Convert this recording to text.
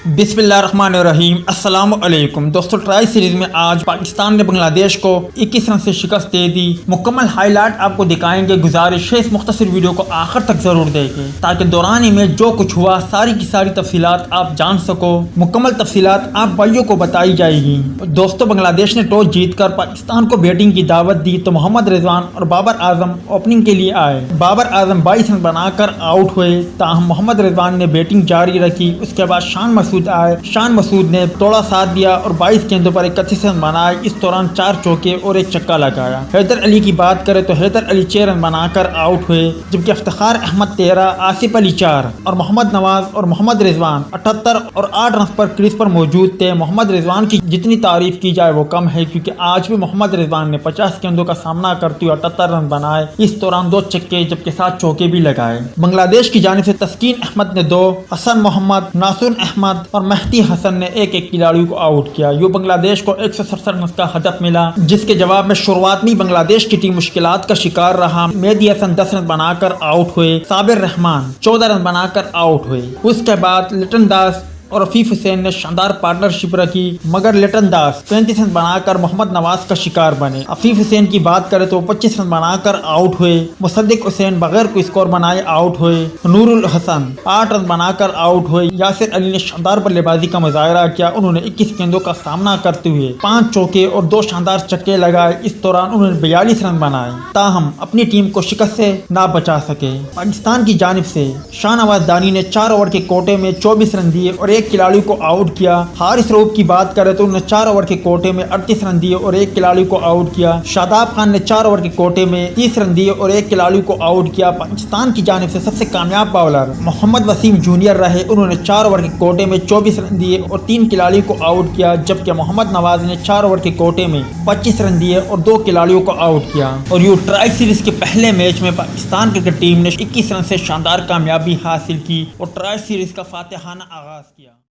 बिस्मिल्लाहिर्रहमानिर्रहीम। अस्सलाम वालेकुम दोस्तों, ट्राई सीरीज में आज पाकिस्तान ने बांग्लादेश को 21 रन से शिकस्त दे दी। मुकम्मल हाईलाइट आपको दिखाएंगे। गुजारिश है इस मुख्तसर वीडियो को आखिर तक जरूर देखें ताकि दौरान मैच जो कुछ हुआ सारी की सारी तफसीलात आप जान सको। मुकम्मल तफसीलात आप भाइयों को बताई जाएगी। दोस्तों, बांग्लादेश ने टॉस जीतकर पाकिस्तान को बैटिंग की दावत दी तो मोहम्मद रिजवान और बाबर आजम ओपनिंग के लिए आए। बाबर आजम 22 रन बनाकर आउट हुए, ताहम मोहम्मद रिजवान ने बैटिंग जारी रखी। उसके बाद शान मसूद आए। शान मसूद ने थोड़ा साथ दिया और 22 गेंदों पर 31 रन बनाए। इस दौरान 4 चौके और 1 छक्का लगाया। हैदर अली की बात करें तो हैदर अली 6 रन बनाकर आउट हुए, जबकि इफ्तिखार अहमद 13, आसिफ अली 4 और मोहम्मद नवाज और मोहम्मद रिजवान 78 और 8 रन पर क्रीज पर मौजूद थे। मोहम्मद रिजवान की जितनी तारीफ की जाए वो कम है, क्योंकि आज भी मोहम्मद रिजवान ने 50 गेंदों का सामना करते हुए 78 रन बनाए। इस दौरान 2 छक्के जबकि 7 चौके भी लगाए। बांग्लादेश की जानिब से तस्कीन अहमद ने 2, हसन मोहम्मद, नासुर अहमद और मेहदी हसन ने एक खिलाड़ी को आउट किया। यूं बांग्लादेश को 167 रन का हदफ मिला, जिसके जवाब में शुरुआत में बांग्लादेश की टीम मुश्किलात का शिकार रहा। मेहदी हसन 10 रन बनाकर आउट हुए। साबिर रहमान 14 रन बनाकर आउट हुए। उसके बाद लिटन दास और रफीफ हुसैन ने शानदार पार्टनरशिप रखी, मगर लिटन दास 35 रन बनाकर मोहम्मद नवाज का शिकार बने। रफीफ हुसैन की बात करें तो 25 रन बनाकर आउट हुए। मुसद्दिक हुसैन बगैर कोई स्कोर बनाए आउट हुए। नूरुल हसन 8 रन बनाकर आउट हुए। यासिर अली ने शानदार बल्लेबाजी का मुजाहरा किया। उन्होंने 21 गेंदों का सामना करते हुए 5 चौके और 2 शानदार छक्के लगाए। इस दौरान उन्होंने 42 रन बनाए, ताहम अपनी टीम को शिकस्त से ना बचा सके। पाकिस्तान की जानिब से शाहनवाज दानी ने 4 ओवर के कोटे में 24 रन दिए और 1 खिलाड़ी को आउट किया। हारिस रऊफ की बात करें तो उन्होंने 4 ओवर के कोटे में 38 रन दिए और 1 खिलाड़ी को आउट किया। शादाब खान ने 4 ओवर के कोटे में 30 रन दिए और 1 खिलाड़ी को आउट किया। पाकिस्तान की जानिब से सबसे कामयाब बॉलर मोहम्मद वसीम जूनियर रहे। उन्होंने 4 ओवर के कोटे में 24 रन दिए और 3 खिलाड़ियों को आउट किया, जबकि मोहम्मद नवाज ने 4 ओवर के कोटे में 25 रन दिए और 2 खिलाड़ियों को आउट किया। और यू ट्राई सीरीज के पहले मैच में पाकिस्तान क्रिकेट टीम ने 21 रन से शानदार कामयाबी हासिल की और ट्राई सीरीज का फातिहाना आगाज किया।